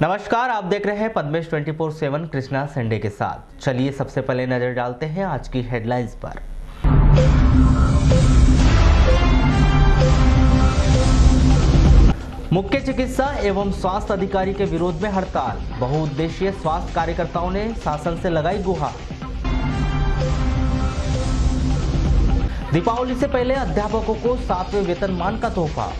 नमस्कार, आप देख रहे हैं पद्मेश 24/7 कृष्णा संडे के साथ। चलिए सबसे पहले नजर डालते हैं आज की हेडलाइंस पर। मुख्य चिकित्सा एवं स्वास्थ्य अधिकारी के विरोध में हड़ताल, बहुउद्देशीय स्वास्थ्य कार्यकर्ताओं ने शासन से लगाई गुहार। दीपावली से पहले अध्यापकों को 7वें वेतनमान का तोहफा।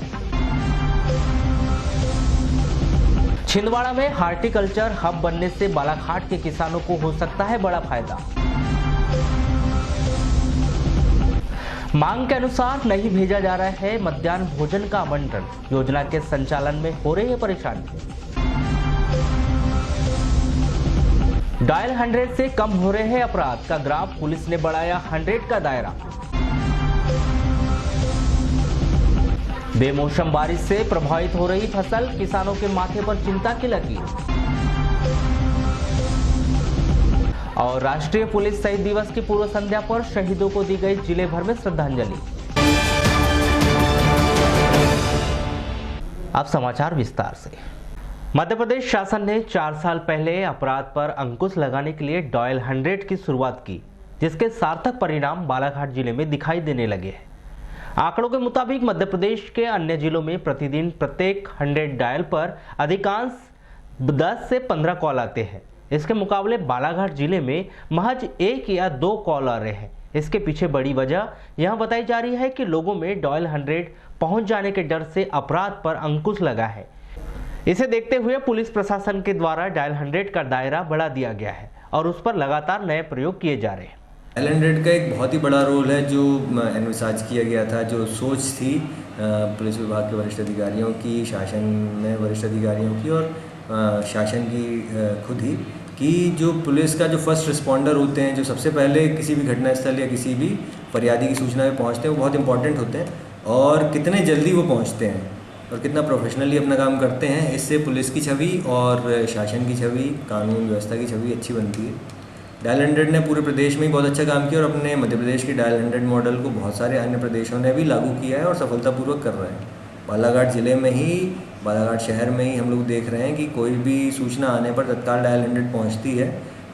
छिंदवाड़ा में हार्टिकल्चर हब बनने से बालाघाट के किसानों को हो सकता है बड़ा फायदा। मांग के अनुसार नहीं भेजा जा रहा है मध्याह्न भोजन का आवंटन, योजना के संचालन में हो रही है परेशानी। डायल 100 से कम हो रहे हैं अपराध का ग्राफ, पुलिस ने बढ़ाया 100 का दायरा। बेमौसम बारिश से प्रभावित हो रही फसल, किसानों के माथे पर चिंता की लकीर। और राष्ट्रीय पुलिस शहीद दिवस की पूर्व संध्या पर शहीदों को दी गई जिले भर में श्रद्धांजलि। अब समाचार विस्तार से। मध्य प्रदेश शासन ने 4 साल पहले अपराध पर अंकुश लगाने के लिए डायल 100 की शुरुआत की, जिसके सार्थक परिणाम बालाघाट जिले में दिखाई देने लगे हैं। आंकड़ों के मुताबिक मध्य प्रदेश के अन्य जिलों में प्रतिदिन प्रत्येक 100 डायल पर अधिकांश 10 से 15 कॉल आते हैं। इसके मुकाबले बालाघाट जिले में महज 1 या 2 कॉल आ रहे हैं। इसके पीछे बड़ी वजह यह बताई जा रही है कि लोगों में डायल 100 पहुंच जाने के डर से अपराध पर अंकुश लगा है। इसे देखते हुए पुलिस प्रशासन के द्वारा डायल 100 का दायरा बढ़ा दिया गया है और उस पर लगातार नए प्रयोग किए जा रहे हैं। डायल 100 का एक बहुत ही बड़ा रोल है जो एनविसाज किया गया था, जो सोच थी पुलिस विभाग के वरिष्ठ अधिकारियों की, शासन में वरिष्ठ अधिकारियों की और शासन की खुद ही, कि जो पुलिस का जो फर्स्ट रिस्पॉन्डर होते हैं, जो सबसे पहले किसी भी घटनास्थल या किसी भी फरियादी की सूचना पे पहुंचते हैं, वो बहुत इंपॉर्टेंट होते हैं। और कितने जल्दी वो पहुंचते हैं और कितना प्रोफेशनली अपना काम करते हैं, इससे पुलिस की छवि और शासन की छवि, कानून व्यवस्था की छवि अच्छी बनती है। डायल 100 ने पूरे प्रदेश में ही बहुत अच्छा काम किया और अपने मध्य प्रदेश की डायल 100 मॉडल को बहुत सारे अन्य प्रदेशों ने भी लागू किया है और सफलतापूर्वक कर रहे हैं। बालाघाट ज़िले में ही, बालाघाट शहर में ही हम लोग देख रहे हैं कि कोई भी सूचना आने पर तत्काल डायल 100 पहुंचती है,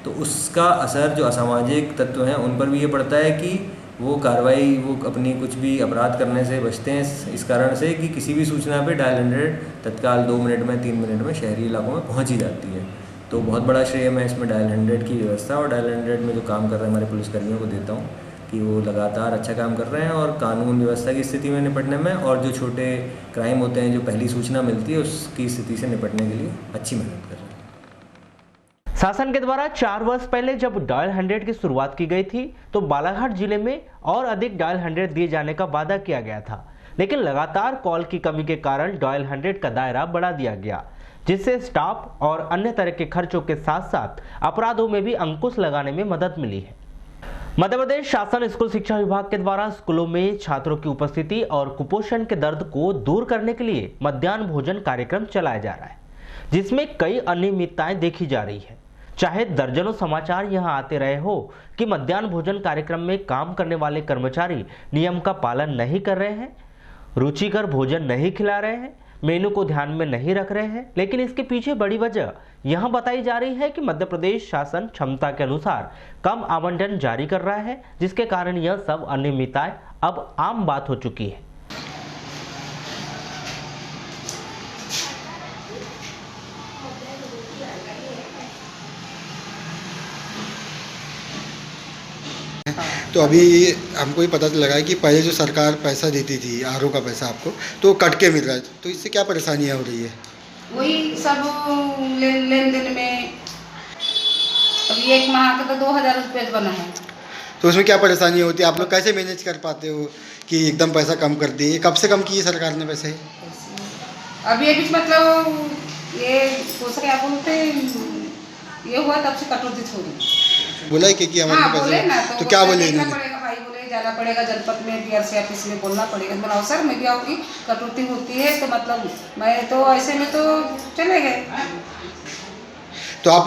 तो उसका असर जो असामाजिक तत्व हैं उन पर भी ये पड़ता है कि वो कार्रवाई, वो अपनी कुछ भी अपराध करने से बचते हैं, इस कारण से कि किसी भी सूचना पे डायल 100 तत्काल 2 मिनट में, 3 मिनट में शहरी इलाकों में पहुँच ही जाती है। तो बहुत बड़ा श्रेय मैं इसमें डायल 100 की व्यवस्था और डायल 100 में जो काम कर रहे हैं हमारे पुलिसकर्मियों को देता हूँ कि वो लगातार अच्छा काम कर रहे हैं और कानून व्यवस्था की स्थिति में निपटने में, और जो छोटे क्राइम होते हैं, जो पहली सूचना मिलती है उसकी स्थिति से निपटने के लिए अच्छी मेहनत कर रहे हैं। शासन के द्वारा 4 वर्ष पहले जब डायल 100 की शुरुआत की गई थी तो बालाघाट जिले में और अधिक डायल 100 दिए जाने का वादा किया गया था, लेकिन लगातार कॉल की कमी के कारण डायल 100 का दायरा बढ़ा दिया गया, जिससे स्टाफ और अन्य तरह के खर्चों के साथ साथ अपराधों में भी अंकुश लगाने में मदद मिली है। मध्य प्रदेश शासन स्कूल शिक्षा विभाग के द्वारा स्कूलों में छात्रों की उपस्थिति और कुपोषण के दर्द को दूर करने के लिए मध्याह्न भोजन कार्यक्रम चलाया जा रहा है, जिसमें कई अनियमितताएं देखी जा रही है। चाहे दर्जनों समाचार यहां आते रहे हो कि मध्याह्न भोजन कार्यक्रम में काम करने वाले कर्मचारी नियम का पालन नहीं कर रहे हैं, रुचिकर भोजन नहीं खिला रहे हैं, मेनू को ध्यान में नहीं रख रहे हैं, लेकिन इसके पीछे बड़ी वजह यहां बताई जा रही है कि मध्य प्रदेश शासन क्षमता के अनुसार कम आवंटन जारी कर रहा है, जिसके कारण यह सब अनियमितताएं अब आम बात हो चुकी है। तो अभी हमको ये पता लगा है कि पहले जो सरकार पैसा देती थी, आरओ का पैसा आपको, तो कट के मिल रहा है, तो इससे क्या परेशानियाँ हो रही है? वही सब लेन देन में अभी 1 माह का तो 2000 रुपये बना है। तो उसमें क्या परेशानी होती है? आप लोग कैसे मैनेज कर पाते हो कि एकदम पैसा कम कर दिए? कब से कम किए सरकार ने पैसे? अभी अभी मतलब ये क्या बोलते ये हुआ तब से कटौती थोड़ी बोला है कि हमारे पैसे, तो क्या बोले इन्होंने? भाई बोले जाना पड़ेगा जनपद में, बीआरसी ऑफिस में बोलना पड़ेगा, बोला सर मैं भी आऊँगी, कटौती होती है तो मतलब मैं तो ऐसे में तो चले गए। तो आप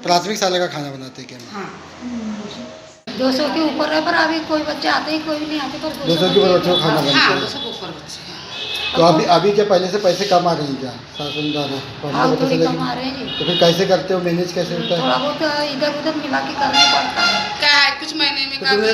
प्राथमिक शाला का खाना बनाते हैं क्या? हाँ 200 के ऊपर है, पर अभी कोई बच्चे आते ही कोई भी नहीं आते, पर 200 के ऊपर बच्चों का खाना बनता है। 200 के ऊपर बच्चे। तो अभी क्या पहले से पैसे कम आ रहे हैं क्या शासन द्वारा? हाँ पता थोड़ी चला कम आ कि- रहे हैं जी। तो फिर कैसे करते हो, मैनेज कैसे होता है? थोड़ा बहुत इधर उधर मिला के करना पड़ता है। क्या है कुछ महीने में तो का तुमने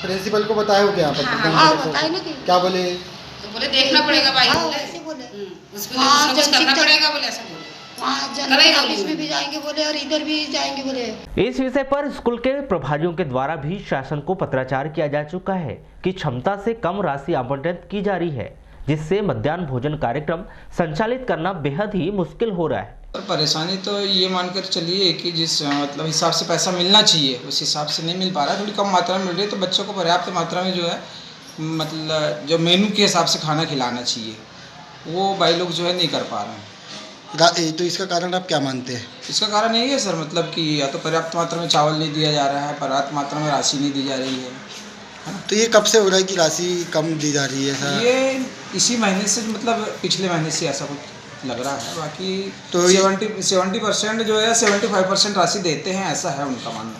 प्रिंसिपल को बताया हो क्या? हाँ बताए ना कि क्या बोले? तो बोले देखना पड़ेगा भाई हाँ बोले ऐसे बोले। उसमें हाँ, कुछ करना जल्दी- पड़ेगा बोले ऐसा बोले वहाँ करेगा जनरल ऑफिस बोले। में भी जाएंगे बोले और इधर भी जाएंगे बोले। इस विषय पर स्कूल के प्रभारियों के द्वारा भी शासन को पत्राचार किया जा चुका है कि क्षमता से कम राशि आवंटित की जा रही है, जिससे मध्याह्न भोजन कार्यक्रम संचालित करना बेहद ही मुश्किल हो रहा है। और परेशानी तो ये मानकर चलिए कि जिस मतलब हिसाब से पैसा मिलना चाहिए उस हिसाब से नहीं मिल पा रहा है, थोड़ी कम मात्रा में मिल रही है। तो बच्चों को पर्याप्त मात्रा में जो है मतलब जो मेनू के हिसाब से खाना खिलाना चाहिए वो भाई लोग जो है नहीं कर पा रहे हैं। तो इसका कारण आप क्या मानते हैं? इसका कारण यही है सर, मतलब कि या तो पर्याप्त मात्रा में चावल नहीं दिया जा रहा है, पर्याप्त मात्रा में राशि नहीं दी जा रही है। तो ये कब से हो रहा है कि राशि कम दी जा रही है सर? ये इसी महीने से मतलब पिछले महीने से ऐसा कुछ लग रहा है। बाकी तो 70% जो है 75% राशि देते हैं, ऐसा है उनका मानना।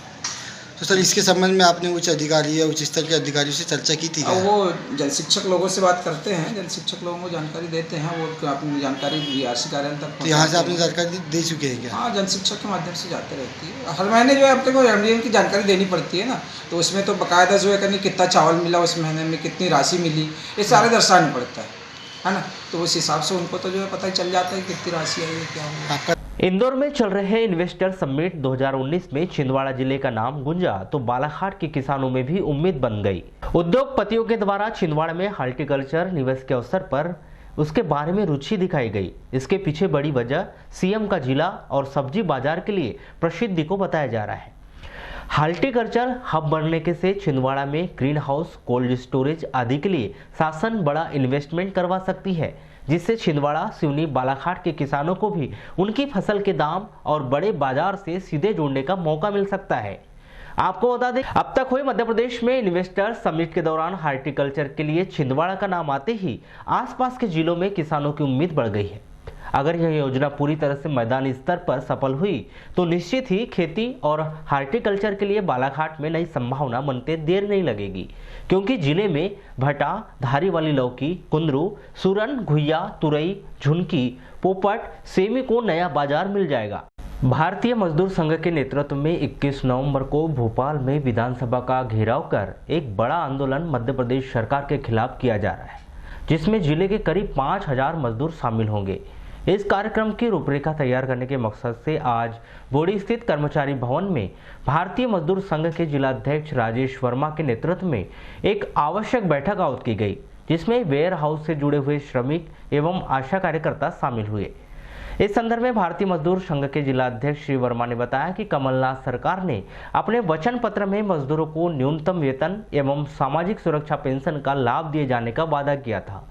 तो सर इसके संबंध में आपने उच्च अधिकारी या उच्च स्तर के अधिकारियों से चर्चा की थी क्या? अब वो जल शिक्षक लोगों से बात करते हैं, जल शिक्षक लोगों को जानकारी देते हैं, वो अपनी जानकारी बीआरसी कार्यालय तक तो यहाँ से पहुंचाते आपने हैं। जानकारी दे चुके हैं क्या? हाँ, जल शिक्षक के माध्यम से जाते रहती है। हर महीने जो है अपने को एमडीएम की जानकारी देनी पड़ती है ना, तो उसमें तो बाकायदा जो है करनी कितना चावल मिला उस महीने में, कितनी राशि मिली, ये सारे दर्शाना पड़ता है ना। तो उस हिसाब से उनको तो जो है पता ही चल जाता है कितनी राशि आई है क्या हुआ। आपका इंदौर में चल रहे इन्वेस्टर समिट 2019 में छिंदवाड़ा जिले का नाम गूंजा तो बालाघाट के किसानों में भी उम्मीद बन गई। उद्योगपतियों के द्वारा छिंदवाड़ा में हॉर्टिकल्चर निवेश के अवसर पर उसके बारे में रुचि दिखाई गई। इसके पीछे बड़ी वजह सीएम का जिला और सब्जी बाजार के लिए प्रसिद्धि को बताया जा रहा है। हॉर्टिकल्चर हब बनने के से छिंदवाड़ा में ग्रीन हाउस, कोल्ड स्टोरेज आदि के लिए शासन बड़ा इन्वेस्टमेंट करवा सकती है, जिससे छिंदवाड़ा, सिवनी, बालाघाट के किसानों को भी उनकी फसल के दाम और बड़े बाजार से सीधे जुड़ने का मौका मिल सकता है। आपको बता दें, अब तक हुए मध्य प्रदेश में इन्वेस्टर समिट के दौरान हॉर्टिकल्चर के लिए छिंदवाड़ा का नाम आते ही आसपास के जिलों में किसानों की उम्मीद बढ़ गई है। अगर यह योजना पूरी तरह से मैदानी स्तर पर सफल हुई तो निश्चित ही खेती और हॉर्टिकल्चर के लिए बालाघाट में नई संभावना बनते देर नहीं लगेगी, क्योंकि जिले में भटा, धारी वाली लौकी, कुंदरू, सूरन, घुइया, तुरई, झुनकी, पोपट, सेमी को नया बाजार मिल जाएगा। भारतीय मजदूर संघ के नेतृत्व में 21 नवंबर को भोपाल में विधानसभा का घेराव कर एक बड़ा आंदोलन मध्य प्रदेश सरकार के खिलाफ किया जा रहा है, जिसमें जिले के करीब 5000 मजदूर शामिल होंगे। इस कार्यक्रम की रूपरेखा तैयार करने के मकसद से आज बोड़ी स्थित कर्मचारी भवन में भारतीय मजदूर संघ के जिलाध्यक्ष राजेश वर्मा के नेतृत्व में एक आवश्यक बैठक आयोजित की गई, जिसमें वेयर हाउस से जुड़े हुए श्रमिक एवं आशा कार्यकर्ता शामिल हुए। इस संदर्भ में भारतीय मजदूर संघ के जिलाध्यक्ष श्री वर्मा ने बताया कि कमलनाथ सरकार ने अपने वचन पत्र में मजदूरों को न्यूनतम वेतन एवं सामाजिक सुरक्षा पेंशन का लाभ दिए जाने का वादा किया था,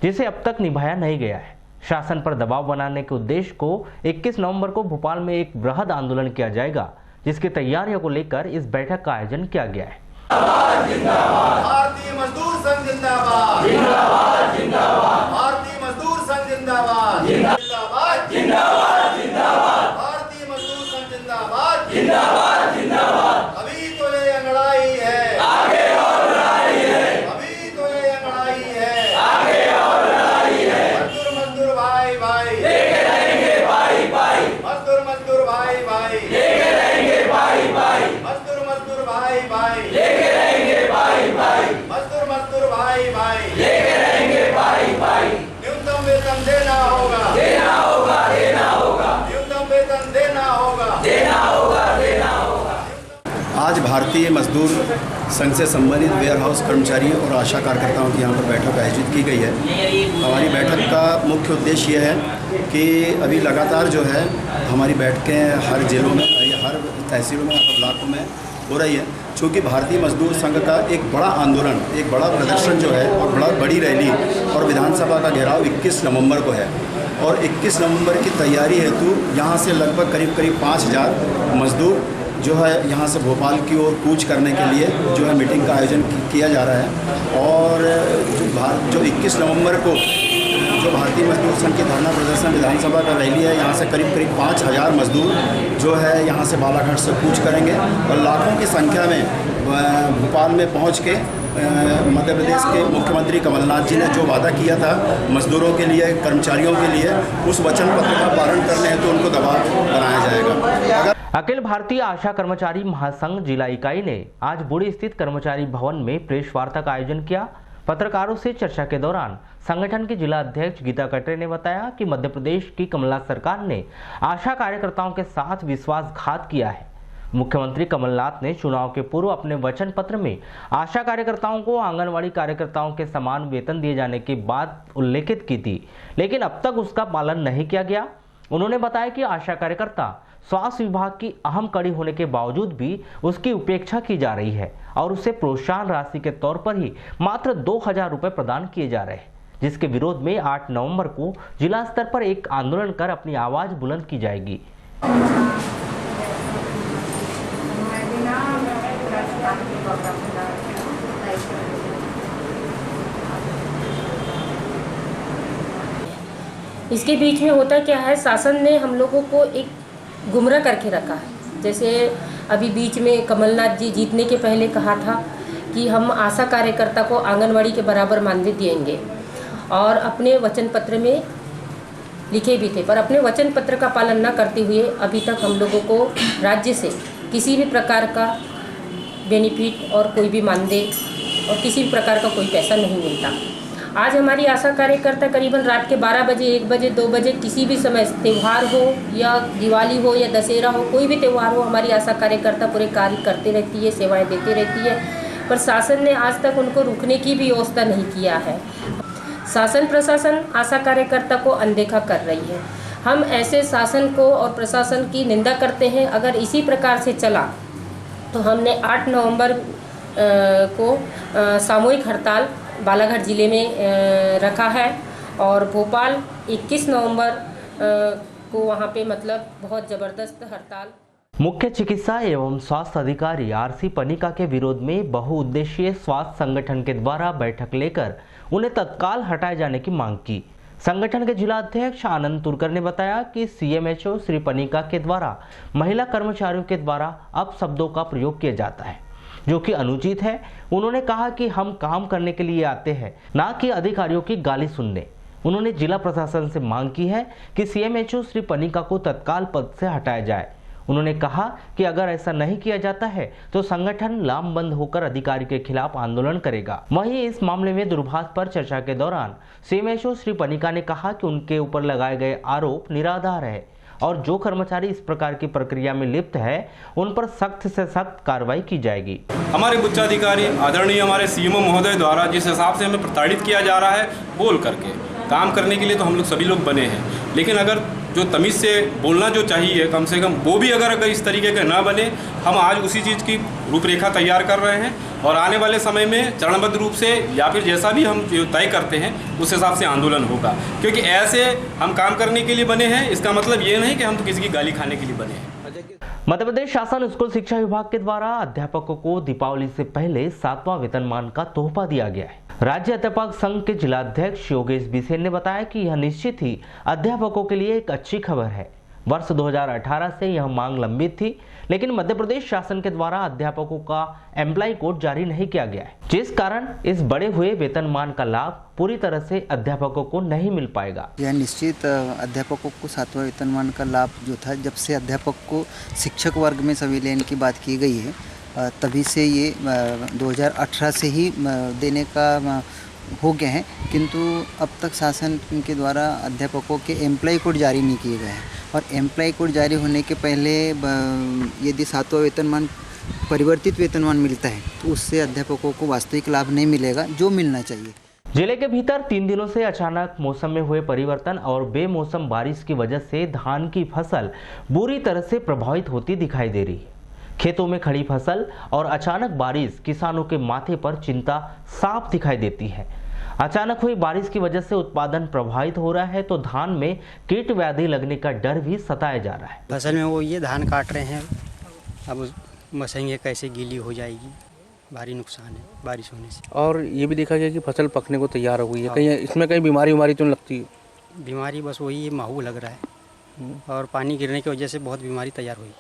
जिसे अब तक निभाया नहीं गया है। शासन पर दबाव बनाने के उद्देश्य को 21 नवंबर को भोपाल में एक बृहद आंदोलन किया जाएगा, जिसकी तैयारियों को लेकर इस बैठक का आयोजन किया गया है। भारतीय मजदूर संघ जिंदाबाद, जिंदाबाद, जिंदाबाद। भारतीय मजदूर संघ जिंदाबाद, जिंदाबाद, जिंदाबाद, जिंदाबाद। भारतीय मजदूर संघ जिंदाबाद, जिंदाबाद, जिंदाबाद। अभी तो ये लड़ाई है, आगे और लड़ाई है। अभी तो ये लड़ाई है, आगे और लड़ाई है। मजदूर मजदूर भाई भाई लेके रहेंगे भाई भाई। मजदूर मजदूर भाई भाई लेके रहेंगे भाई भाई। मजदूर मजदूर भाई भाई लेके रहेंगे भाई भाई। मजदूर मजदूर भाई भाई लेके रहेंगे भाई भाई। न्यूनतम वेतन देना होगा, देना होगा, देना होगा। न्यूनतम वेतन देना होगा, देना होगा, देना होगा। आज भारतीय मजदूर संघ से संबंधित वेयर हाउस कर्मचारियों और आशा कार्यकर्ताओं की यहाँ पर बैठक आयोजित की गई है। हमारी बैठक का मुख्य उद्देश्य यह है कि अभी लगातार जो है हमारी बैठकें हर जिलों में, हर तहसीलों में, हर ब्लॉकों में हो रही है। चूँकि भारतीय मजदूर संघ का एक बड़ा आंदोलन, एक बड़ा प्रदर्शन जो है और बड़ी रैली और विधानसभा का घेराव 21 नवंबर को है, और 21 नवंबर की तैयारी हेतु यहाँ से लगभग करीब 5000 मजदूर जो है यहाँ से भोपाल की ओर कूच करने के लिए जो है मीटिंग का आयोजन किया जा रहा है। और जो 21 नवंबर को जो भारतीय मजदूर संघ की धरना प्रदर्शन विधानसभा का रैली है, यहाँ से करीब 5000 मजदूर जो है यहाँ से बालाघाट से कूच करेंगे और लाखों की संख्या में भोपाल में पहुँच के मध्य प्रदेश के मुख्यमंत्री कमलनाथ जी ने जो वादा किया था मजदूरों के लिए, कर्मचारियों के लिए, उस वचन पत्र का पालन करने हेतु उनको दबाव बनाया जाएगा। अखिल भारतीय आशा कर्मचारी महासंघ जिला इकाई ने आज बुड़ी स्थित कर्मचारी भवन में प्रेस वार्ता का आयोजन किया। पत्रकारों से चर्चा के दौरान संगठन की जिला अध्यक्ष गीता कटरे ने बताया कि मध्य प्रदेश की कमलनाथ सरकार ने आशा कार्यकर्ताओं के साथ विश्वासघात किया है। मुख्यमंत्री कमलनाथ ने चुनाव के पूर्व अपने वचन पत्र में आशा कार्यकर्ताओं को आंगनवाड़ी कार्यकर्ताओं के समान वेतन दिए जाने की बात उल्लेखित की थी, लेकिन अब तक उसका पालन नहीं किया गया। उन्होंने बताया कि आशा कार्यकर्ता स्वास्थ्य विभाग की अहम कड़ी होने के बावजूद भी उसकी उपेक्षा की जा रही है और उसे प्रोत्साहन राशि के तौर पर ही मात्र 2000 रुपये प्रदान किए जा रहे हैं, जिसके विरोध में 8 नवंबर को जिला स्तर पर एक आंदोलन कर अपनी आवाज बुलंद की जाएगी। इसके बीच में होता क्या है, शासन ने हम लोगों को एक गुमराह करके रखा है। जैसे अभी बीच में कमलनाथ जी जीतने के पहले कहा था कि हम आशा कार्यकर्ता को आंगनवाड़ी के बराबर मानदेय देंगे और अपने वचन पत्र में लिखे भी थे, पर अपने वचन पत्र का पालन न करते हुए अभी तक हम लोगों को राज्य से किसी भी प्रकार का बेनिफिट और कोई भी मानदेय और किसी भी प्रकार का कोई पैसा नहीं मिलता। आज हमारी आशा कार्यकर्ता करीबन रात के 12 बजे, 1 बजे, 2 बजे किसी भी समय त्यौहार हो या दिवाली हो या दशहरा हो, कोई भी त्यौहार हो, हमारी आशा कार्यकर्ता पूरे कार्य करती रहती है, सेवाएं देती रहती है, पर शासन ने आज तक उनको रुकने की भी व्यवस्था नहीं किया है। शासन प्रशासन आशा कार्यकर्ता को अनदेखा कर रही है। हम ऐसे शासन को और प्रशासन की निंदा करते हैं। अगर इसी प्रकार से चला तो हमने 8 नवंबर को सामूहिक हड़ताल बालाघाट जिले में रखा है और भोपाल 21 नवंबर को वहाँ पे मतलब बहुत ज़बरदस्त हड़ताल। मुख्य चिकित्सा एवं स्वास्थ्य अधिकारी आरसी पनिका के विरोध में बहुउद्देशीय स्वास्थ्य संगठन के द्वारा बैठक लेकर उन्हें तत्काल हटाए जाने की मांग की। संगठन के जिला अध्यक्ष आनंद तुरकर ने बताया कि सीएमएचओ श्री पनिका के द्वारा महिला कर्मचारियों के द्वारा अपशब्दों का प्रयोग किया जाता है, जो कि अनुचित है। उन्होंने कहा कि हम काम करने के लिए आते हैं, ना कि अधिकारियों की गाली सुनने। उन्होंने जिला प्रशासन से मांग की है कि सीएमएचओ श्री पनिका को तत्काल पद से हटाया जाए। उन्होंने कहा कि अगर ऐसा नहीं किया जाता है तो संगठन लामबंद होकर अधिकारी के खिलाफ आंदोलन करेगा। वहीं इस मामले में दूरभाष पर चर्चा के दौरान सीएमएचओ श्री पनिका ने कहा कि उनके ऊपर लगाए गए आरोप निराधार है और जो कर्मचारी इस प्रकार की प्रक्रिया में लिप्त है उन पर सख्त से सख्त कार्रवाई की जाएगी। हमारे उच्चाधिकारी आदरणीय हमारे सीएमओ महोदय द्वारा जिस हिसाब से हमें प्रताड़ित किया जा रहा है, बोल करके काम करने के लिए तो हम लोग सभी लोग बने हैं, लेकिन अगर जो तमीज़ से बोलना जो चाहिए कम से कम वो भी अगर इस तरीके का ना बने, हम आज उसी चीज़ की रूपरेखा तैयार कर रहे हैं और आने वाले समय में चरणबद्ध रूप से या फिर जैसा भी हम तय करते हैं उस हिसाब से आंदोलन होगा, क्योंकि ऐसे हम काम करने के लिए बने हैं। इसका मतलब ये नहीं कि हम तो किसी की गाली खाने के लिए बने हैं। मध्य प्रदेश शासन स्कूल शिक्षा विभाग के द्वारा अध्यापकों को दीपावली से पहले 7वां वेतनमान का तोहफा दिया गया है। राज्य अध्यापक संघ के जिला अध्यक्ष योगेश बिसेन ने बताया कि यह निश्चित ही अध्यापकों के लिए एक अच्छी खबर है। वर्ष 2018 से यह मांग लंबित थी, लेकिन मध्य प्रदेश शासन के द्वारा अध्यापकों का एम्प्लॉय कोड जारी नहीं किया गया है, जिस कारण इस बढ़े हुए वेतनमान का लाभ पूरी तरह से अध्यापकों को नहीं मिल पाएगा। यह निश्चित अध्यापकों को 7वां वेतनमान का लाभ जो था, जब से अध्यापक को शिक्षक वर्ग में संविलियन की बात की गई है, तभी से ये 2018 से ही देने का हो गए हैं, किंतु अब तक शासन के द्वारा अध्यापकों के एम्प्लॉय कोड जारी नहीं किए गए हैं और एम्प्लॉय कोड जारी होने के पहले यदि 7वां वेतनमान परिवर्तित वेतनमान मिलता है तो उससे अध्यापकों को वास्तविक लाभ नहीं मिलेगा जो मिलना चाहिए। जिले के भीतर 3 दिनों से अचानक मौसम में हुए परिवर्तन और बेमौसम बारिश की वजह से धान की फसल बुरी तरह से प्रभावित होती दिखाई दे रही है। खेतों में खड़ी फसल और अचानक बारिश किसानों के माथे पर चिंता साफ दिखाई देती है। अचानक हुई बारिश की वजह से उत्पादन प्रभावित हो रहा है तो धान में कीट व्याधि लगने का डर भी सताया जा रहा है। फसल में वो ये धान काट रहे हैं, अब मसैंगे कैसे गीली हो जाएगी, भारी नुकसान है बारिश होने से। और ये भी देखा गया कि फसल पकने को तैयार हो गई है, कहीं इसमें कहीं बीमारी तो लगती है? बीमारी बस वही माहू लग रहा है और पानी गिरने की वजह से बहुत बीमारी तैयार हुई।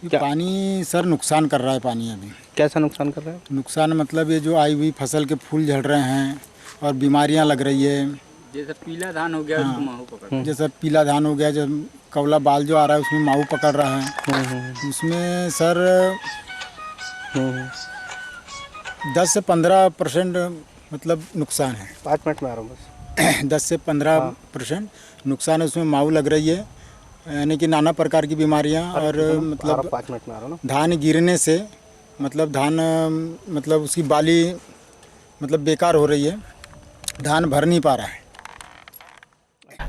ये पानी सर नुकसान कर रहा है। पानी अभी कैसा नुकसान कर रहा है? नुकसान मतलब ये जो आई हुई फसल के फूल झड़ रहे हैं और बीमारियां लग रही है। जैसे पीला धान हो गया उसको माहू पकड़, जैसे पीला धान हो गया, जब कवला बाल जो आ रहा है उसमें माहू पकड़ रहा है। उसमें सर 10 से 15% मतलब नुकसान है। 5 मिनट में आ रहा हूँ बस। 10 से 15% नुकसान है, उसमें माहू लग रही है, यानी कि नाना प्रकार की बीमारियां। और मतलब 5 मिनट में आ रहा हूँ। धान गिरने से मतलब धान मतलब उसकी बाली मतलब बेकार हो रही है, धान भर नहीं पा रहा है।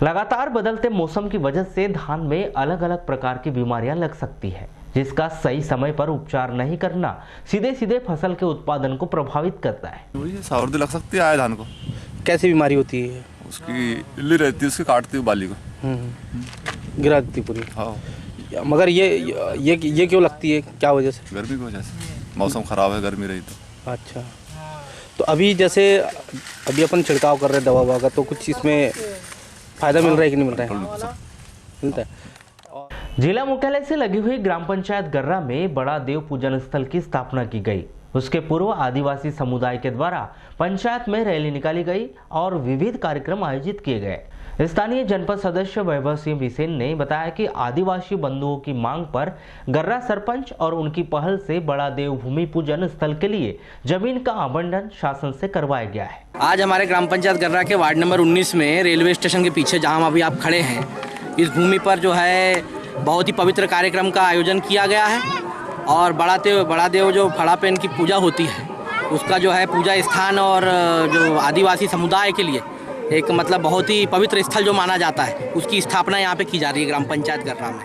लगातार बदलते मौसम की वजह से धान में अलग अलग प्रकार की बीमारियां लग सकती है, जिसका सही समय पर उपचार नहीं करना सीधे सीधे फसल के उत्पादन को प्रभावित करता है। सावरदी लग सकती है धान को। कैसी बीमारी होती है? उसकी इल्ली रहती है, उसकी काटती है बाली को, गिरा देती पूरी। हाँ। मगर ये क्यों लगती है, क्या वजह से? गर्मी की वजह से, मौसम खराब है, गर्मी रही तो। अच्छा, तो अभी जैसे अभी अपन छिड़काव कर रहे हैं दवा ववा का, तो कुछ इसमें फायदा मिल रहा है कि नहीं मिल रहा है? मिलता है। जिला मुख्यालय से लगी हुई ग्राम पंचायत गर्रा में बड़ा देव पूजन स्थल की स्थापना की गई। उसके पूर्व आदिवासी समुदाय के द्वारा पंचायत में रैली निकाली गई और विविध कार्यक्रम आयोजित किए गए। स्थानीय जनपद सदस्य वैभव सिंह बिसेन ने बताया कि आदिवासी बंधुओं की मांग पर गर्रा सरपंच और उनकी पहल से बड़ा देव भूमि पूजन स्थल के लिए जमीन का आवंटन शासन से करवाया गया है। आज हमारे ग्राम पंचायत गर्रा के वार्ड नंबर 19 में रेलवे स्टेशन के पीछे जहां अभी आप खड़े हैं, इस भूमि पर जो है बहुत ही पवित्र कार्यक्रम का आयोजन किया गया है और बड़ा देव जो फड़ा पे इनकी पूजा होती है, उसका जो है पूजा स्थान और जो आदिवासी समुदाय के लिए एक मतलब बहुत ही पवित्र स्थल जो माना जाता है, उसकी स्थापना यहाँ पे की जा रही है ग्राम पंचायत गर्रा में।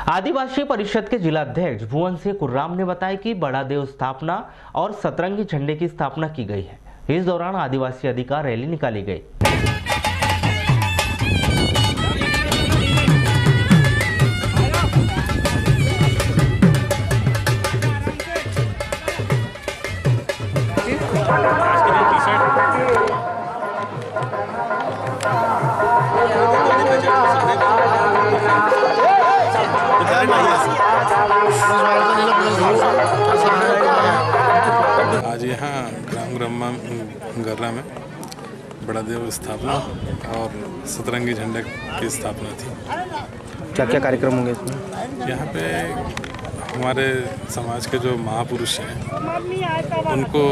आदिवासी परिषद के जिला अध्यक्ष भुवन सिंह कुर्राम ने बताया कि बड़ा देव स्थापना और सतरंगी झंडे की स्थापना की गई है। इस दौरान आदिवासी अधिकार रैली निकाली गई। आज यहाँ ग्राम गर्रा में बड़ा देव स्थापना और सतरंगी झंडे की स्थापना थी। क्या क्या कार्यक्रम होंगे इसमें? यहाँ पे हमारे समाज के जो महापुरुष हैं उनको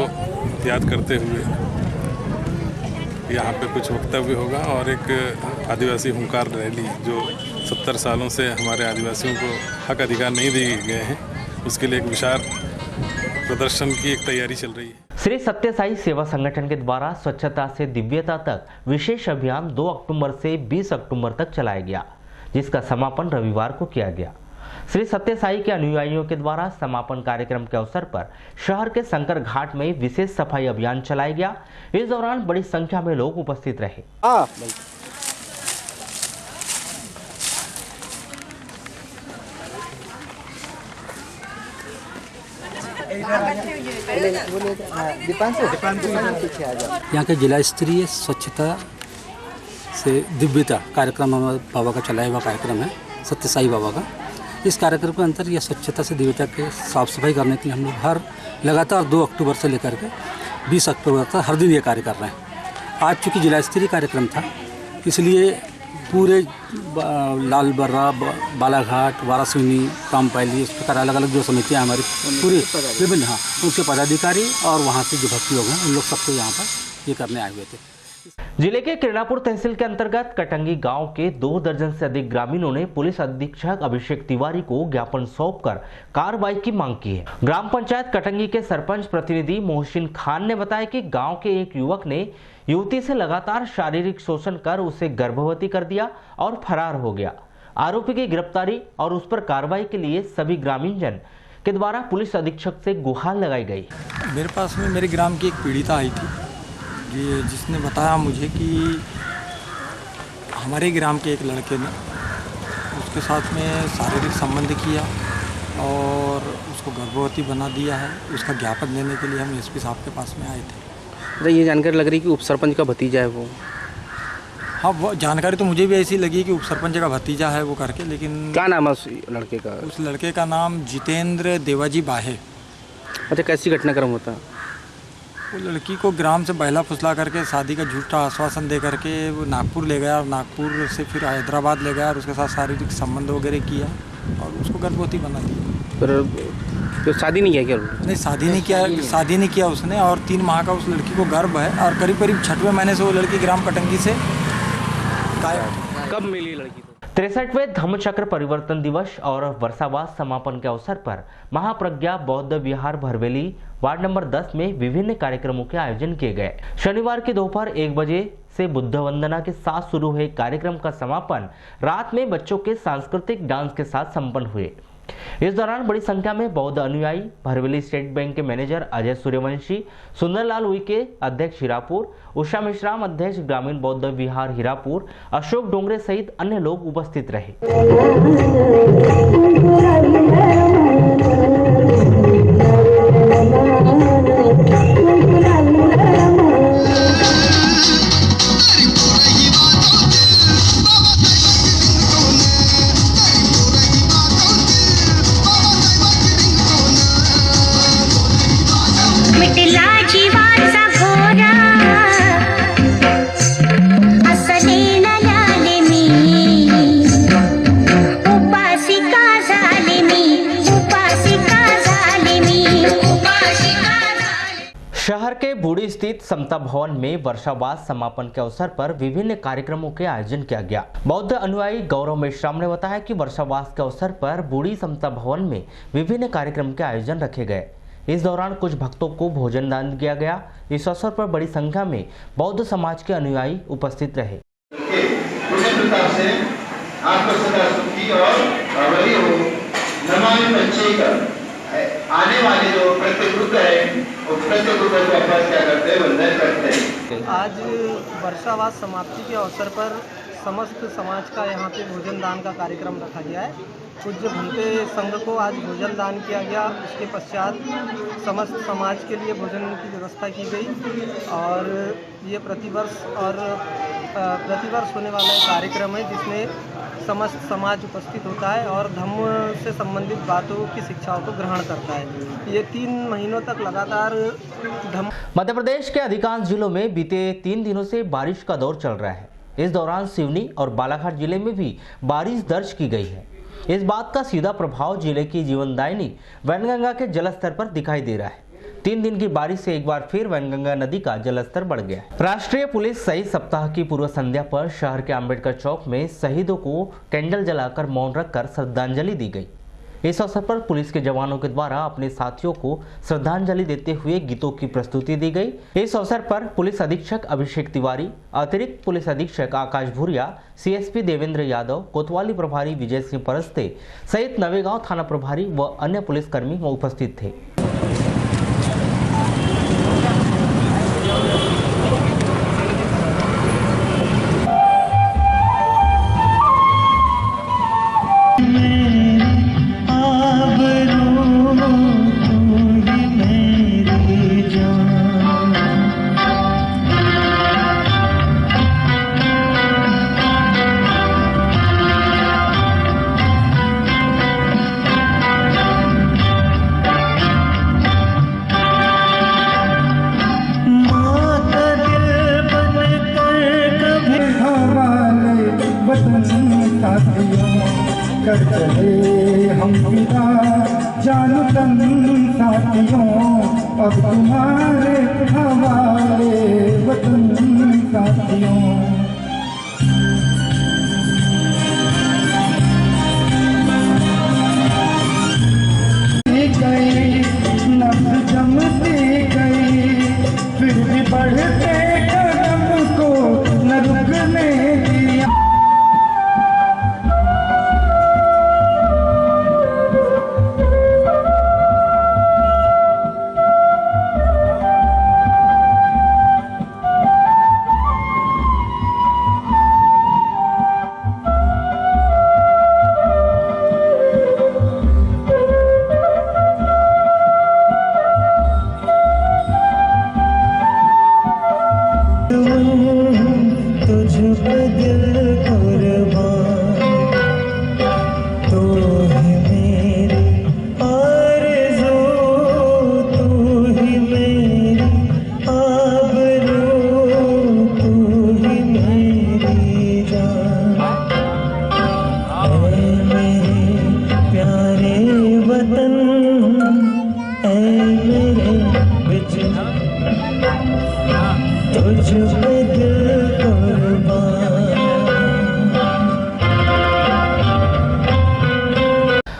याद करते हुए यहाँ पे कुछ वक्तव्य होगा और एक आदिवासी हुंकार रैली जो 70 सालों से हमारे आदिवासियों को हक अधिकार नहीं दिए गए हैं, उसके लिए एक विशाल प्रदर्शन की एक तैयारी चल रही है। श्री सत्य साई सेवा संगठन के द्वारा स्वच्छता से दिव्यता तक विशेष अभियान 2 अक्टूबर से 20 अक्टूबर तक चलाया गया, जिसका समापन रविवार को किया गया। श्री सत्य साई के अनुयायियों के द्वारा समापन कार्यक्रम के अवसर पर शहर के शंकर घाट में विशेष सफाई अभियान चलाया गया। इस दौरान बड़ी संख्या में लोग उपस्थित रहे। यहाँ के जिला स्तरीय स्वच्छता से दिव्यता कार्यक्रम हमारे बाबा का चलाया हुआ कार्यक्रम है, सत्य साई बाबा का। इस कार्यक्रम के अंतर यह स्वच्छता से दिव्यता के साफ सफाई करने के लिए हम लोग हर लगातार 2 अक्टूबर से लेकर के 20 अक्टूबर तक हर दिन ये कार्य कर रहे हैं। आज चूँकि जिला स्तरीय कार्यक्रम था, इसलिए पूरे लाल बर्रा, बालाघाट, वारासिनी, रामपायली, इस प्रकार अलग अलग जो समितियाँ हमारी पूरी विभिन्न, हाँ, उनके पदाधिकारी और वहाँ से जो भक्ति लोग हैं उन लोग सबको यहाँ पर ये करने आए हुए थे। जिले के किरणापुर तहसील के अंतर्गत कटंगी गांव के 2 दर्जन से अधिक ग्रामीणों ने पुलिस अधीक्षक अभिषेक तिवारी को ज्ञापन सौंपकर कार्रवाई की मांग की है। ग्राम पंचायत कटंगी के सरपंच प्रतिनिधि मोहसिन खान ने बताया कि गांव के एक युवक ने युवती से लगातार शारीरिक शोषण कर उसे गर्भवती कर दिया और फरार हो गया। आरोपी की गिरफ्तारी और उस पर कार्रवाई के लिए सभी ग्रामीण जन के द्वारा पुलिस अधीक्षक से गुहार लगाई गई। मेरे पास में मेरे ग्राम की एक पीड़िता आई थी जिसने बताया मुझे कि हमारे ग्राम के एक लड़के ने उसके साथ में शारीरिक संबंध किया और उसको गर्भवती बना दिया है। उसका ज्ञापन देने के लिए हम एसपी साहब के पास में आए थे। ये जानकारी लग रही है कि उप सरपंच का भतीजा है वो। हाँ, वो जानकारी तो मुझे भी ऐसी लगी कि उप सरपंच का भतीजा है वो करके, लेकिन क्या नाम है उस लड़के का? उस लड़के का नाम जितेंद्र देवाजी बाहे। अच्छा, कैसी घटनाक्रम होता है? वो लड़की को ग्राम से बहला फुसला करके शादी का झूठा आश्वासन दे करके वो नागपुर ले गया और नागपुर से फिर हैदराबाद ले गया और उसके साथ शारीरिक संबंध वगैरह किया और उसको गर्भवती बना दिया। फिर शादी नहीं किया क्या? नहीं, शादी नहीं किया उसने, और 3 माह का उस लड़की को गर्भ है और करीब करीब 6वें महीने से वो लड़की ग्राम कटंगी से गायब। कब मिली लड़की? 63वें धम्मचक्र परिवर्तन दिवस और वर्षावास समापन के अवसर पर महाप्रज्ञा बौद्ध विहार भरवेली वार्ड नंबर 10 में विभिन्न कार्यक्रमों के आयोजन किए गए। शनिवार की दोपहर 1 बजे से बुद्ध वंदना के साथ शुरू हुए कार्यक्रम का समापन रात में बच्चों के सांस्कृतिक डांस के साथ संपन्न हुए। इस दौरान बड़ी संख्या में बौद्ध अनुयायी भरवेली स्टेट बैंक के मैनेजर अजय सूर्यवंशी, सुंदरलाल उइके अध्यक्ष हीरापुर, उषा मिश्राम अध्यक्ष ग्रामीण बौद्ध विहार हीरापुर, अशोक डोंगरे सहित अन्य लोग उपस्थित रहे। शहर के बूढ़ी स्थित समता भवन में वर्षावास समापन के अवसर पर विभिन्न कार्यक्रमों के आयोजन किया गया। बौद्ध अनुयायी गौरव मेश्राम ने बताया कि वर्षावास के अवसर पर बूढ़ी समता भवन में विभिन्न कार्यक्रम के आयोजन रखे गए। इस दौरान कुछ भक्तों को भोजन दान किया गया। इस अवसर पर बड़ी संख्या में बौद्ध समाज के अनुयायी उपस्थित रहे। आने वाले जो प्रतिरुद्ध है वो प्रतिरुद्ध को अभ्यास क्या करते हैं, वंदन करते हैं। आज वर्षावास समाप्ति के अवसर पर समस्त समाज का यहाँ पे भोजन दान का कार्यक्रम रखा गया है। पूज्य भंते संघ को आज भोजन दान किया गया। उसके पश्चात समस्त समाज के लिए भोजन की व्यवस्था की गई और ये प्रतिवर्ष होने वाला एक कार्यक्रम है जिसमें समस्त समाज उपस्थित होता है और धम्म से संबंधित बातों की शिक्षाओं को ग्रहण करता है। ये 3 महीनों तक लगातार धम्म। मध्य प्रदेश के अधिकांश जिलों में बीते 3 दिनों से बारिश का दौर चल रहा है। इस दौरान सिवनी और बालाघाट जिले में भी बारिश दर्ज की गई है। इस बात का सीधा प्रभाव जिले की जीवनदायिनी वैनगंगा के जलस्तर पर दिखाई दे रहा है। 3 दिन की बारिश से एक बार फिर वैनगंगा नदी का जलस्तर बढ़ गया। राष्ट्रीय पुलिस शहीद सप्ताह की पूर्व संध्या पर शहर के अंबेडकर चौक में शहीदों को कैंडल जलाकर मौन रखकर श्रद्धांजलि दी गई। इस अवसर पर पुलिस के जवानों के द्वारा अपने साथियों को श्रद्धांजलि देते हुए गीतों की प्रस्तुति दी गई। इस अवसर पर पुलिस अधीक्षक अभिषेक तिवारी, अतिरिक्त पुलिस अधीक्षक आकाश भूरिया, सीएसपी देवेंद्र यादव, कोतवाली प्रभारी विजय सिंह परस्ते सहित नवेगांव थाना प्रभारी व अन्य पुलिसकर्मी उपस्थित थे। कर चले हम पिता जानो तन साथियों, अब तुम्हारे हवाले वतन साथियों। गई नब्ज जमती गई, फिर भी बढ़ते कदम को न रुकने दिया।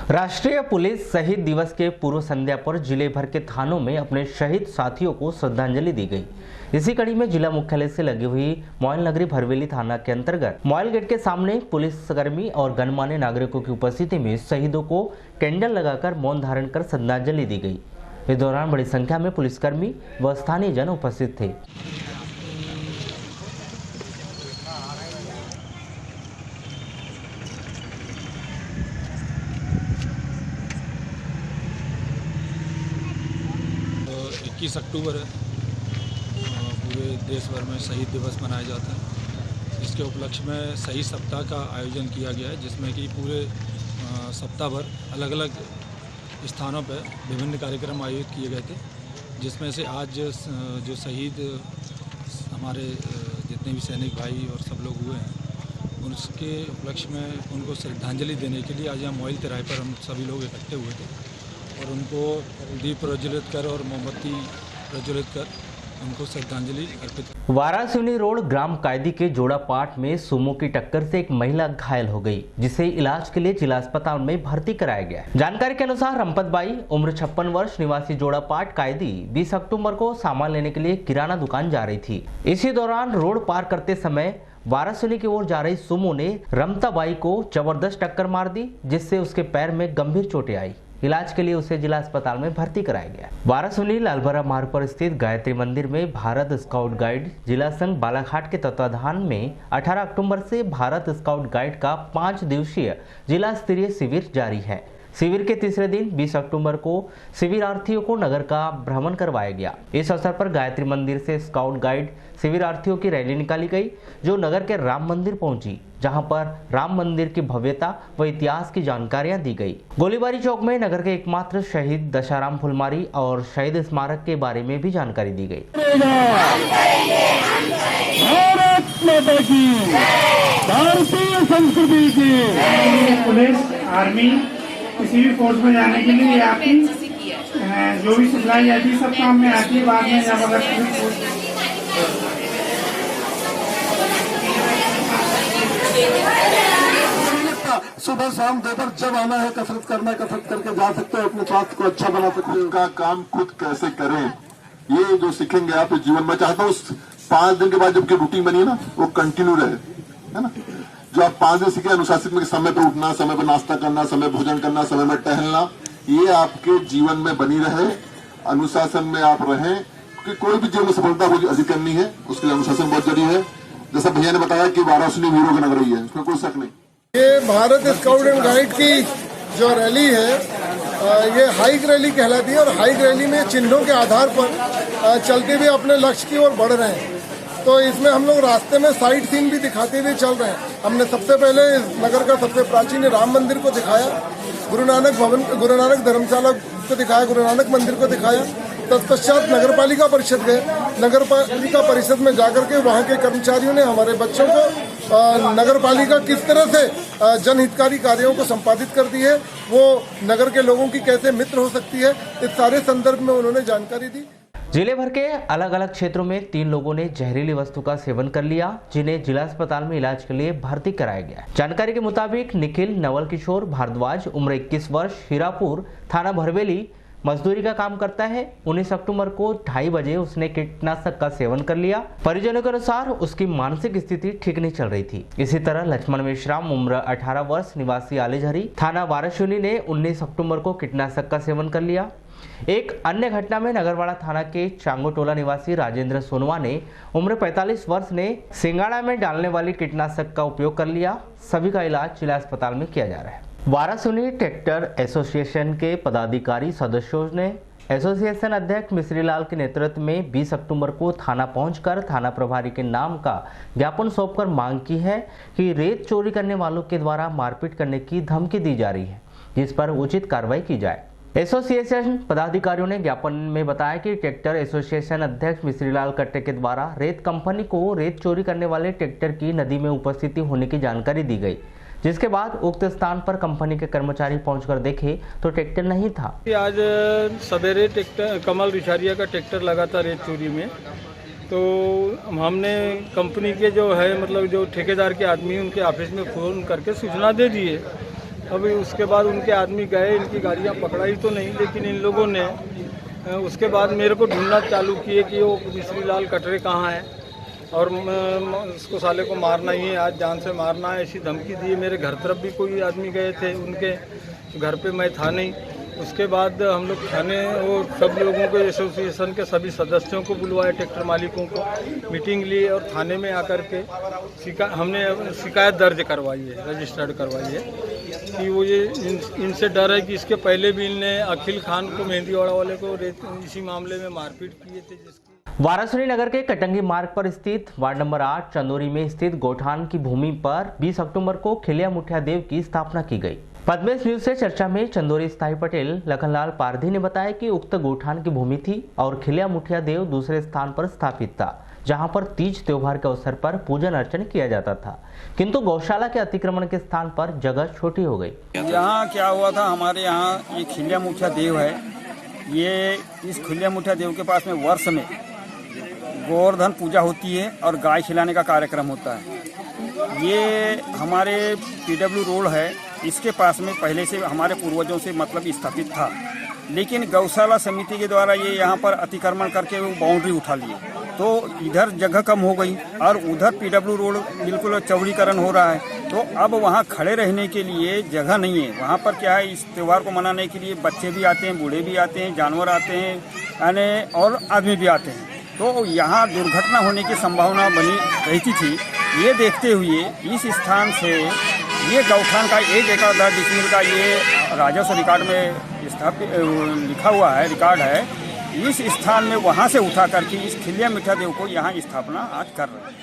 राष्ट्रीय पुलिस शहीद दिवस के पूर्व संध्या पर जिले भर के थानों में अपने शहीद साथियों को श्रद्धांजलि दी गई। इसी कड़ी में जिला मुख्यालय से लगी हुई मोयल नगरी भरवेली थाना के अंतर्गत मोयल गेट के सामने पुलिसकर्मी और गणमान्य नागरिकों की उपस्थिति में शहीदों को कैंडल लगाकर मौन धारण कर श्रद्धांजलि दी गई। इस दौरान बड़ी संख्या में पुलिसकर्मी व स्थानीय जन उपस्थित थे। अक्टूबर है, पूरे देश भर में शहीद दिवस मनाया जाता है। इसके उपलक्ष्य में शहीद सप्ताह का आयोजन किया गया है, जिसमें कि पूरे सप्ताह भर अलग अलग स्थानों पर विभिन्न कार्यक्रम आयोजित किए गए थे, जिसमें से आज जो शहीद हमारे जितने भी सैनिक भाई और सब लोग हुए हैं, उसके उपलक्ष्य में उनको श्रद्धांजलि देने के लिए आज यहाँ मोयल तिराहे पर हम सभी लोग इकट्ठे हुए थे और उनको दीप प्रज्वलित कर और मोमबत्ती प्रज्वलित कर उनको श्रद्धांजलि अर्पित। वारासिवनी रोड ग्राम कायदी के जोड़ापाट में सुमो की टक्कर से एक महिला घायल हो गई, जिसे इलाज के लिए जिला अस्पताल में भर्ती कराया गया है। जानकारी के अनुसार रंपत बाई उम्र 56 वर्ष निवासी जोड़ापाट कायदी 20 अक्टूबर को सामान लेने के लिए किराना दुकान जा रही थी। इसी दौरान रोड पार करते समय वारासिवनी की ओर जा रही सुमो ने रमता बाई को जबरदस्त टक्कर मार दी, जिससे उसके पैर में गंभीर चोटें आई। इलाज के लिए उसे जिला अस्पताल में भर्ती कराया गया। वारासिवनी लालबरा मार्ग पर स्थित गायत्री मंदिर में भारत स्काउट गाइड जिला संघ बालाघाट के तत्वाधान में 18 अक्टूबर से भारत स्काउट गाइड का 5 दिवसीय जिला स्तरीय शिविर जारी है। शिविर के तीसरे दिन 20 अक्टूबर को शिविरार्थियों को नगर का भ्रमण करवाया गया। इस अवसर पर गायत्री मंदिर से स्काउट गाइड शिविरार्थियों की रैली निकाली गई, जो नगर के राम मंदिर पहुंची, जहां पर राम मंदिर की भव्यता व इतिहास की जानकारियां दी गई। गोलीबारी चौक में नगर के एकमात्र शहीद दशाराम फुलमारी और शहीद स्मारक के बारे में भी जानकारी दी गई। भारतीय संस्कृति की पुलिस आर्मी किसी भी फोर्स में जाने के लिए आपकी जो भी सिखलाई आती है सब काम में आती है। बाद में जब अगर सुबह शाम दोपहर जब आना है कसरत करना, कसरत करके जा सकते हो, अपने स्वास्थ्य को अच्छा बना सकते हो। उनका काम खुद कैसे करें, ये जो सीखेंगे आप इस जीवन में। चाहता हूँ 5 दिन के बाद जबकि रूटीन बनी है ना, वो कंटिन्यू रहे, है ना। जो आप 5 दिन सीखे अनुशासित में, समय पर उठना, समय पर नाश्ता करना, समय भोजन करना, समय में टहलना, ये आपके जीवन में बनी रहे, अनुशासन में आप रहें, क्योंकि कोई भी जीवन में सफलता अधिक करनी है, उसके लिए अनुशासन बहुत जरूरी है। जैसा भैया ने बताया कि वाराणसी वीरों की नगरी है, इसमें कोई शक नहीं। ये भारत स्काउट एंड गाइड की जो रैली है, ये हाइक रैली कहलाती है और हाइक रैली में चिन्हों के आधार पर चलते हुए अपने लक्ष्य की ओर बढ़ रहे हैं। तो इसमें हम लोग रास्ते में साइट सीन भी दिखाते हुए चल रहे हैं। हमने सबसे पहले नगर का सबसे प्राचीन राम मंदिर को दिखाया, गुरु नानक धर्मशाला को दिखाया, गुरु नानक मंदिर को दिखाया। तत्पश्चात नगर पालिका परिषद गए। नगर पालिका परिषद में जाकर के वहाँ के कर्मचारियों ने हमारे बच्चों को नगर पालिका किस तरह से जनहितकारी कार्यों को संपादित करती है, वो नगर के लोगों की कैसे मित्र हो सकती है, इस सारे संदर्भ में उन्होंने जानकारी दी। जिले भर के अलग अलग क्षेत्रों में 3 लोगों ने जहरीली वस्तु का सेवन कर लिया, जिन्हें जिला अस्पताल में इलाज के लिए भर्ती कराया गया। जानकारी के मुताबिक निखिल नवल किशोर भारद्वाज उम्र 21 वर्ष हीरापुर थाना भरवेली मजदूरी का काम करता है। 19 अक्टूबर को 2:30 बजे उसने कीटनाशक का सेवन कर लिया। परिजनों के अनुसार उसकी मानसिक स्थिति ठीक नहीं चल रही थी। इसी तरह लक्ष्मण मेश्राम उम्र 18 वर्ष निवासी आलेझरी थाना वारासिवनी ने 19 अक्टूबर को कीटनाशक का सेवन कर लिया। एक अन्य घटना में नगरवाड़ा थाना के चांगोटोला निवासी राजेंद्र सोनवा ने उम्र 45 वर्ष ने सिंगाड़ा में डालने वाली कीटनाशक का उपयोग कर लिया। सभी का इलाज जिला अस्पताल में किया जा रहा है। वारासिवनी ट्रैक्टर एसोसिएशन के पदाधिकारी सदस्यों ने एसोसिएशन अध्यक्ष मिश्रीलाल के नेतृत्व में 20 अक्टूबर को थाना पहुंचकर थाना प्रभारी के नाम का ज्ञापन सौंपकर मांग की है कि रेत चोरी करने वालों के द्वारा मारपीट करने की धमकी दी जा रही है, जिस पर उचित कार्रवाई की जाए। एसोसिएशन पदाधिकारियों ने ज्ञापन में बताया कि ट्रैक्टर एसोसिएशन अध्यक्ष मिश्रीलाल कट्टे के द्वारा रेत कंपनी को रेत चोरी करने वाले ट्रैक्टर की नदी में उपस्थिति होने की जानकारी दी गई, जिसके बाद उक्त स्थान पर कंपनी के कर्मचारी पहुंचकर देखे तो ट्रैक्टर नहीं था। आज सवेरे ट्रैक्टर कमल रिछारिया का ट्रैक्टर लगा था रेत चोरी में, तो हमने कंपनी के जो है मतलब जो ठेकेदार के आदमी उनके ऑफिस में फ़ोन करके सूचना दे दिए। अभी उसके बाद उनके आदमी गए, इनकी गाड़ियाँ पकड़ाई तो नहीं, लेकिन इन लोगों ने उसके बाद मेरे को ढूंढना चालू किए कि वो मिश्री लाल कटरे कहाँ है और उसको साले को मारना ही है, आज जान से मारना है, ऐसी धमकी दी। मेरे घर तरफ भी कोई आदमी गए थे, उनके घर पे मैं था नहीं। उसके बाद हम लोग थाने और सब लोगों को, एसोसिएशन के सभी सदस्यों को बुलवाए, ट्रैक्टर मालिकों को मीटिंग ली और थाने में आकर के हमने शिकायत दर्ज करवाई है, रजिस्टर्ड करवाई है कि वो ये इनसे डर है कि इसके पहले भी इनने अखिल खान को, मेहंदीवाड़ा वाले को इसी मामले में मारपीट किए थे। वाराणसी नगर के कटंगी मार्ग पर स्थित वार्ड नंबर 8 चंदोरी में स्थित गोठान की भूमि पर 20 अक्टूबर को खिलिया मुठिया देव की स्थापना की गई। पद्मेश न्यूज से चर्चा में चंदोरी स्थायी पटेल लखनलाल पारधी ने बताया कि उक्त गोठान की भूमि थी और खिलिया मुठिया देव दूसरे स्थान पर स्थापित था, जहां पर तीज त्योहार के अवसर पर पूजन अर्चन किया जाता था, किंतु गौशाला के अतिक्रमण के स्थान पर जगह छोटी हो गई। यहाँ क्या हुआ था, हमारे यहाँ ये खिलिया मुठिया देव है, ये इस खिलिया मुठिया देव के पास में वर्ष में गोवर्धन पूजा होती है और गाय खिलाने का कार्यक्रम होता है। ये हमारे PW रोड है, इसके पास में पहले से हमारे पूर्वजों से मतलब स्थापित था, लेकिन गौशाला समिति के द्वारा ये यहाँ पर अतिक्रमण करके वो बाउंड्री उठा लिए, तो इधर जगह कम हो गई और उधर PW रोड बिल्कुल चौड़ीकरण हो रहा है, तो अब वहाँ खड़े रहने के लिए जगह नहीं है। वहाँ पर क्या है, इस त्यौहार को मनाने के लिए बच्चे भी आते हैं, बूढ़े भी आते हैं, जानवर आते हैं यानी और आदमी भी आते हैं, तो यहाँ दुर्घटना होने की संभावना बनी रहती थी। ये देखते हुए इस स्थान से ये गौठान का 1 एकड़ 10 डिसमिल का ये राजस्व रिकॉर्ड में स्थापित लिखा हुआ है, रिकॉर्ड है, इस स्थान में वहाँ से उठा करके इस खिलिया मुठिया देव को यहाँ स्थापना आज कर रहे हैं।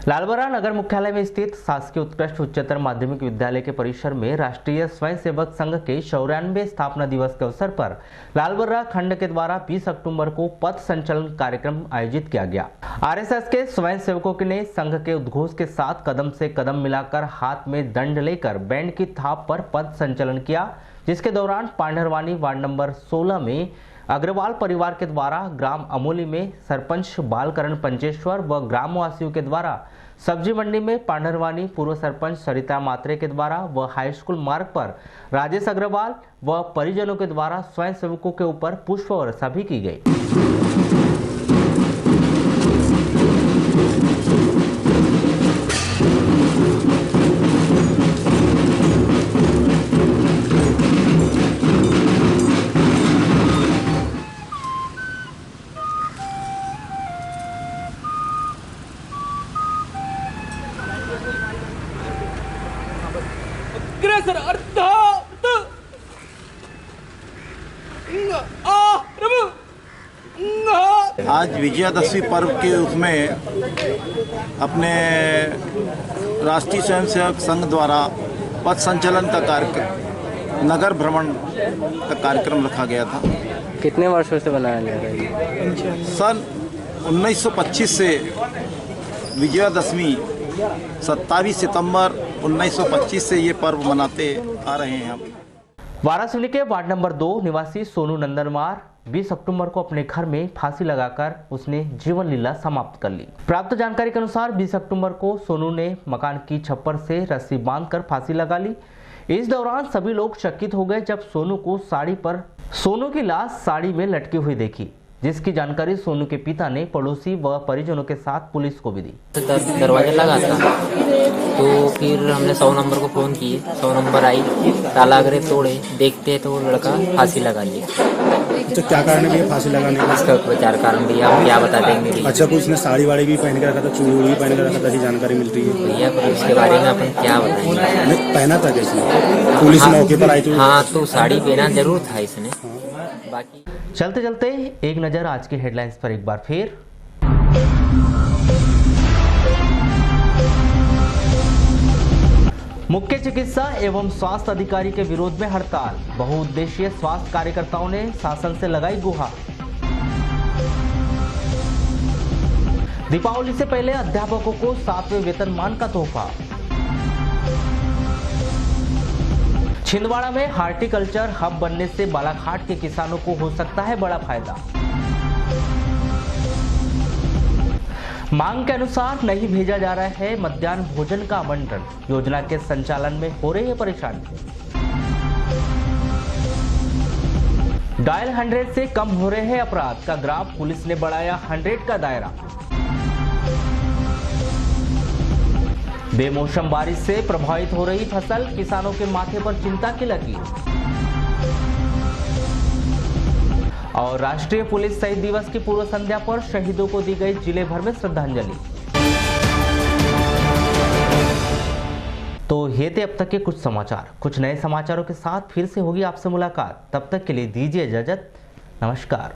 लालबरा नगर मुख्यालय में स्थित शासकीय उत्कृष्ट उच्चतर माध्यमिक विद्यालय के परिसर में राष्ट्रीय स्वयंसेवक संघ के 94वें स्थापना दिवस के अवसर पर लालबरा खंड के द्वारा 20 अक्टूबर को पथ संचलन कार्यक्रम आयोजित किया गया। आरएसएस के स्वयंसेवकों ने संघ के उद्घोष के साथ कदम से कदम मिलाकर हाथ में दंड लेकर बैंड की थाप पर पथ संचलन किया, जिसके दौरान पांडरवानी वार्ड नंबर 16 में अग्रवाल परिवार के द्वारा ग्राम अमोली में सरपंच बालकरण पंचेश्वर व ग्रामवासियों के द्वारा सब्जी मंडी में पांडरवानी पूर्व सरपंच सरिता मात्रे के द्वारा व हाई स्कूल मार्ग पर राजेश अग्रवाल व परिजनों के द्वारा स्वयंसेवकों के ऊपर पुष्प वर्षा भी की गई। आज विजयादशमी पर्व के उसमें अपने राष्ट्रीय स्वयंसेवक संघ द्वारा पथ संचलन का कार्यक्रम, नगर भ्रमण का कार्यक्रम रखा गया था। कितने वर्षों से बनाया जा रहा है? सन 1925 से विजयादशमी 27 सितंबर 1925 से ये पर्व मनाते आ रहे हैं। हम वाराणसी के वार्ड नंबर 2 निवासी सोनू नंदनवार 20 अक्टूबर को अपने घर में फांसी लगाकर उसने जीवन लीला समाप्त कर ली। प्राप्त जानकारी के अनुसार 20 अक्टूबर को सोनू ने मकान की छप्पर से रस्सी बांधकर फांसी लगा ली। इस दौरान सभी लोग चकित हो गए जब सोनू की लाश साड़ी में लटकी हुई देखी, जिसकी जानकारी सोनू के पिता ने पड़ोसी व परिजनों के साथ पुलिस को भी दी। दरवाजा लगा था तो फिर हमने 100 नंबर को फ़ोन किए, 100 नंबर आई, ताला अगरे तोड़े, देखते तो लड़का फांसी लगा लिया। तो क्या कारण है फांसी लगाने का? इसका विचार कारण भैया हम क्या बता देंगे। अच्छा, कुछ ने साड़ी वाड़ी भी पहन के रखा था, चूड़ी भी पहन के रखा था, ऐसी जानकारी मिल रही है भैया, पर उसके बारे में अपन क्या बताएंगे। पहना था कैसे? पुलिस मौके पर आई थी? हाँ, तो साड़ी पहना जरूर था इसने। बाकी चलते चलते एक नजर आज की हेडलाइंस पर एक बार फिर। मुख्य चिकित्सा एवं स्वास्थ्य अधिकारी के विरोध में हड़ताल, बहुउद्देशीय स्वास्थ्य कार्यकर्ताओं ने शासन से लगाई गुहार। दीपावली से पहले अध्यापकों को 7वें वेतनमान का तोहफा। छिंदवाड़ा में हार्टिकल्चर हब बनने से बालाघाट के किसानों को हो सकता है बड़ा फायदा। मांग के अनुसार नहीं भेजा जा रहा है मध्याह्न भोजन का आवंटन, योजना के संचालन में हो रही है परेशानी। डायल 100 से कम हो रहे हैं अपराध का ग्राफ, पुलिस ने बढ़ाया 100 का दायरा। बेमौसम बारिश से प्रभावित हो रही फसल, किसानों के माथे पर चिंता की लकीर। और राष्ट्रीय पुलिस शहीद दिवस की पूर्व संध्या पर शहीदों को दी गई जिले भर में श्रद्धांजलि। तो ये थे अब तक के कुछ समाचार। कुछ नए समाचारों के साथ फिर से होगी आपसे मुलाकात। तब तक के लिए दीजिए इजाजत। नमस्कार।